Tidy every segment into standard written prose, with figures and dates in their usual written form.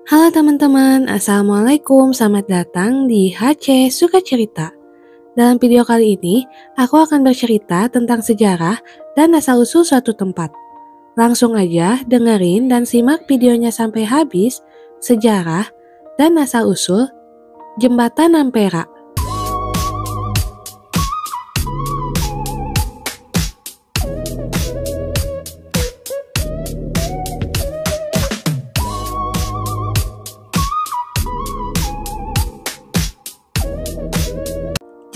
Halo teman-teman, Assalamualaikum, selamat datang di HC Suka Cerita. Dalam video kali ini, aku akan bercerita tentang sejarah dan asal-usul suatu tempat. Langsung aja dengerin dan simak videonya sampai habis, sejarah dan asal-usul Jembatan Ampera.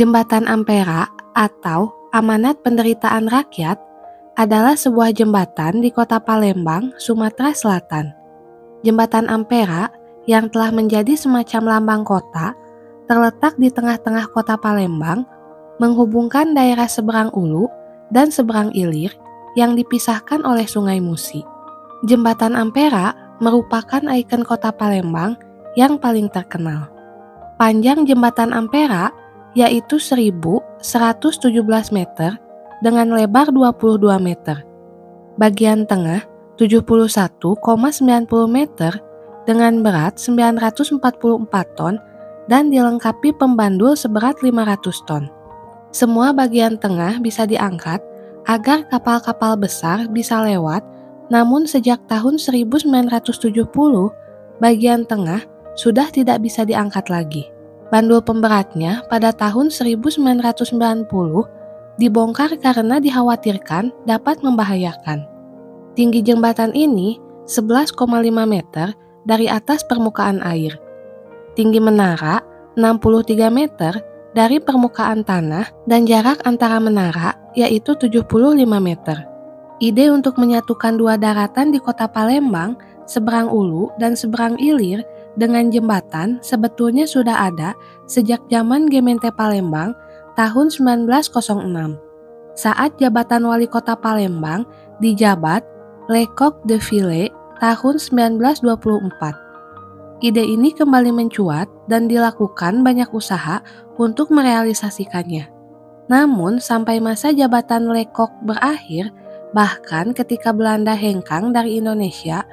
Jembatan Ampera atau Amanat Penderitaan Rakyat adalah sebuah jembatan di kota Palembang, Sumatera Selatan. Jembatan Ampera yang telah menjadi semacam lambang kota, terletak di tengah-tengah kota Palembang, menghubungkan daerah seberang Ulu dan seberang Ilir yang dipisahkan oleh Sungai Musi. Jembatan Ampera merupakan ikon kota Palembang yang paling terkenal. Panjang Jembatan Ampera yaitu 1.117 meter dengan lebar 22 meter. Bagian tengah 71,90 meter dengan berat 944 ton dan dilengkapi pembandul seberat 500 ton. Semua bagian tengah bisa diangkat agar kapal-kapal besar bisa lewat, namun sejak tahun 1970 bagian tengah sudah tidak bisa diangkat lagi. Bandul pemberatnya pada tahun 1990 dibongkar karena dikhawatirkan dapat membahayakan. Tinggi jembatan ini 11,5 meter dari atas permukaan air. Tinggi menara 63 meter dari permukaan tanah dan jarak antara menara yaitu 75 meter. Ide untuk menyatukan dua daratan di kota Palembang, seberang Ulu dan seberang Ilir dengan jembatan sebetulnya sudah ada sejak zaman Gemeente Palembang tahun 1906. Saat jabatan wali kota Palembang dijabat Lecoq de Ville tahun 1924. Ide ini kembali mencuat dan dilakukan banyak usaha untuk merealisasikannya. Namun sampai masa jabatan Lecoq berakhir, bahkan ketika Belanda hengkang dari Indonesia,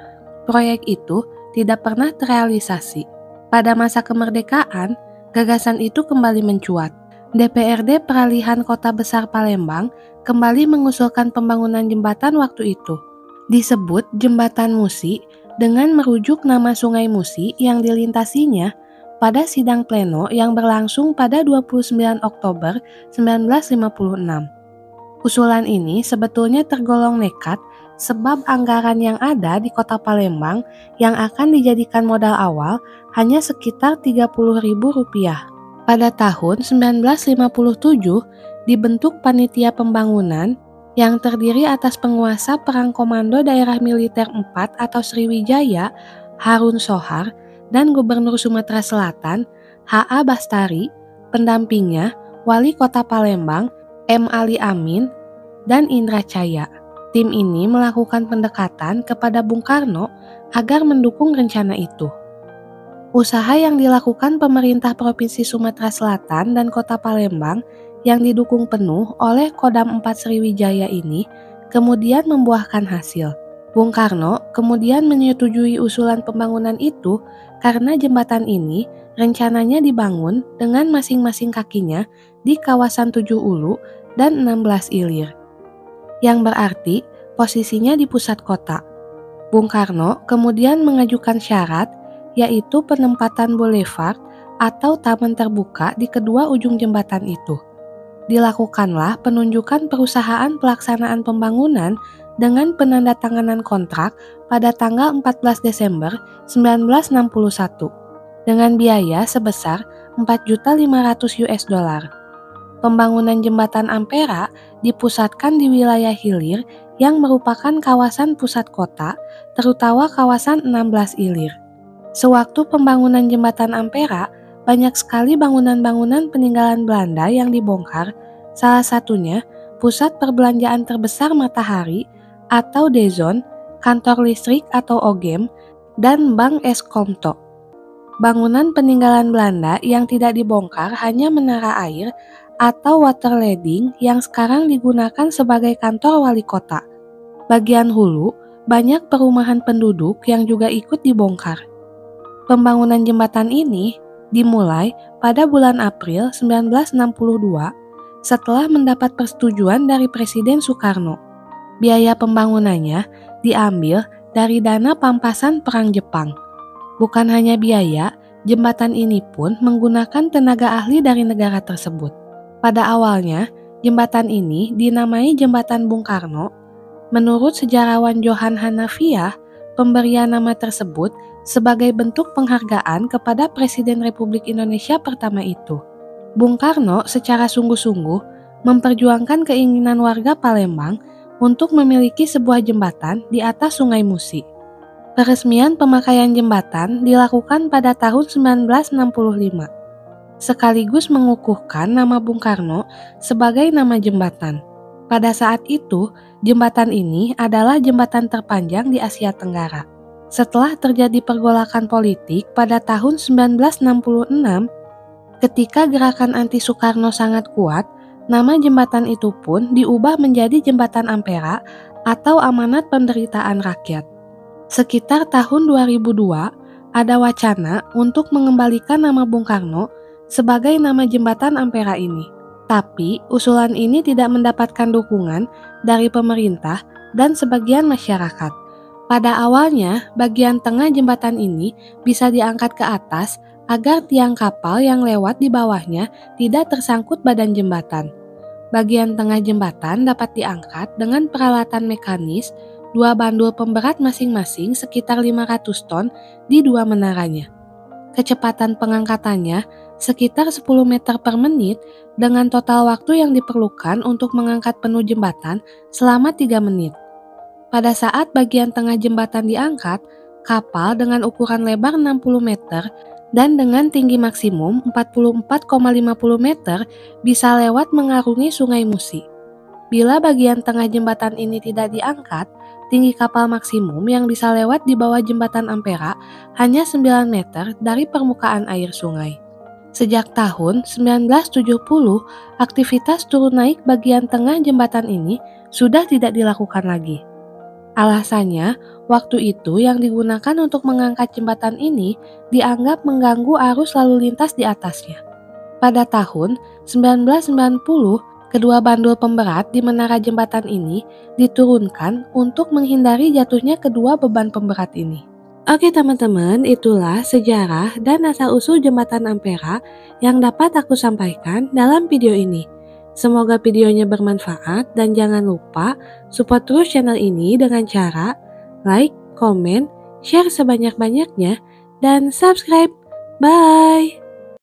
proyek itu tidak pernah terrealisasi. Pada masa kemerdekaan, gagasan itu kembali mencuat. DPRD Peralihan Kota Besar Palembang kembali mengusulkan pembangunan jembatan waktu itu. Disebut Jembatan Musi dengan merujuk nama Sungai Musi yang dilintasinya pada sidang pleno yang berlangsung pada 29 Oktober 1956. Usulan ini sebetulnya tergolong nekat sebab anggaran yang ada di kota Palembang yang akan dijadikan modal awal hanya sekitar Rp30.000. Pada tahun 1957 dibentuk panitia pembangunan yang terdiri atas penguasa Perang Komando Daerah Militer 4 atau Sriwijaya, Harun Sohar, dan Gubernur Sumatera Selatan, H.A. Bastari, pendampingnya Wali Kota Palembang, M. Ali Amin, dan Indra Caya. Tim ini melakukan pendekatan kepada Bung Karno agar mendukung rencana itu. Usaha yang dilakukan pemerintah Provinsi Sumatera Selatan dan Kota Palembang yang didukung penuh oleh Kodam 4 Sriwijaya ini kemudian membuahkan hasil. Bung Karno kemudian menyetujui usulan pembangunan itu karena jembatan ini rencananya dibangun dengan masing-masing kakinya di kawasan 7 Ulu dan 16 Ilir, yang berarti posisinya di pusat kota. Bung Karno kemudian mengajukan syarat yaitu penempatan boulevard atau taman terbuka di kedua ujung jembatan itu. Dilakukanlah penunjukan perusahaan pelaksanaan pembangunan dengan penandatanganan kontrak pada tanggal 14 Desember 1961 dengan biaya sebesar $4.500.000. Pembangunan jembatan Ampera dipusatkan di wilayah Hilir yang merupakan kawasan pusat kota, terutama kawasan 16 Ilir. Sewaktu pembangunan jembatan Ampera, banyak sekali bangunan-bangunan peninggalan Belanda yang dibongkar, salah satunya pusat perbelanjaan terbesar Matahari atau DeZon, kantor listrik atau OGM, dan Bank Eskomto. Bangunan peninggalan Belanda yang tidak dibongkar hanya menara air atau water leading yang sekarang digunakan sebagai kantor wali kota. Bagian hulu, banyak perumahan penduduk yang juga ikut dibongkar. Pembangunan jembatan ini dimulai pada bulan April 1962 setelah mendapat persetujuan dari Presiden Soekarno. Biaya pembangunannya diambil dari dana pampasan Perang Jepang. Bukan hanya biaya, jembatan ini pun menggunakan tenaga ahli dari negara tersebut. Pada awalnya, jembatan ini dinamai Jembatan Bung Karno. Menurut sejarawan Johan Hanafiah, pemberian nama tersebut sebagai bentuk penghargaan kepada Presiden Republik Indonesia pertama itu. Bung Karno secara sungguh-sungguh memperjuangkan keinginan warga Palembang untuk memiliki sebuah jembatan di atas Sungai Musi. Peresmian pemakaian jembatan dilakukan pada tahun 1965, sekaligus mengukuhkan nama Bung Karno sebagai nama jembatan. Pada saat itu, jembatan ini adalah jembatan terpanjang di Asia Tenggara. Setelah terjadi pergolakan politik pada tahun 1966, ketika gerakan anti Soekarno sangat kuat, nama jembatan itu pun diubah menjadi Jembatan Ampera atau Amanat Penderitaan Rakyat. Sekitar tahun 2002, ada wacana untuk mengembalikan nama Bung Karno sebagai nama Jembatan Ampera ini. Tapi, usulan ini tidak mendapatkan dukungan dari pemerintah dan sebagian masyarakat. Pada awalnya, bagian tengah jembatan ini bisa diangkat ke atas agar tiang kapal yang lewat di bawahnya tidak tersangkut badan jembatan. Bagian tengah jembatan dapat diangkat dengan peralatan mekanis, 2 bandul pemberat masing-masing sekitar 500 ton di 2 menaranya. Kecepatan pengangkatannya sekitar 10 meter per menit dengan total waktu yang diperlukan untuk mengangkat penuh jembatan selama 3 menit. Pada saat bagian tengah jembatan diangkat, kapal dengan ukuran lebar 60 meter dan dengan tinggi maksimum 44,50 meter bisa lewat mengarungi Sungai Musi. Bila bagian tengah jembatan ini tidak diangkat, tinggi kapal maksimum yang bisa lewat di bawah jembatan Ampera hanya 9 meter dari permukaan air sungai. Sejak tahun 1970, aktivitas turun naik bagian tengah jembatan ini sudah tidak dilakukan lagi. Alasannya, waktu itu yang digunakan untuk mengangkat jembatan ini dianggap mengganggu arus lalu lintas di atasnya. Pada tahun 1990, kedua bandul pemberat di menara jembatan ini diturunkan untuk menghindari jatuhnya kedua beban pemberat ini. Oke teman-teman, itulah sejarah dan asal-usul jembatan Ampera yang dapat aku sampaikan dalam video ini. Semoga videonya bermanfaat dan jangan lupa support terus channel ini dengan cara like, komen, share sebanyak-banyaknya, dan subscribe. Bye!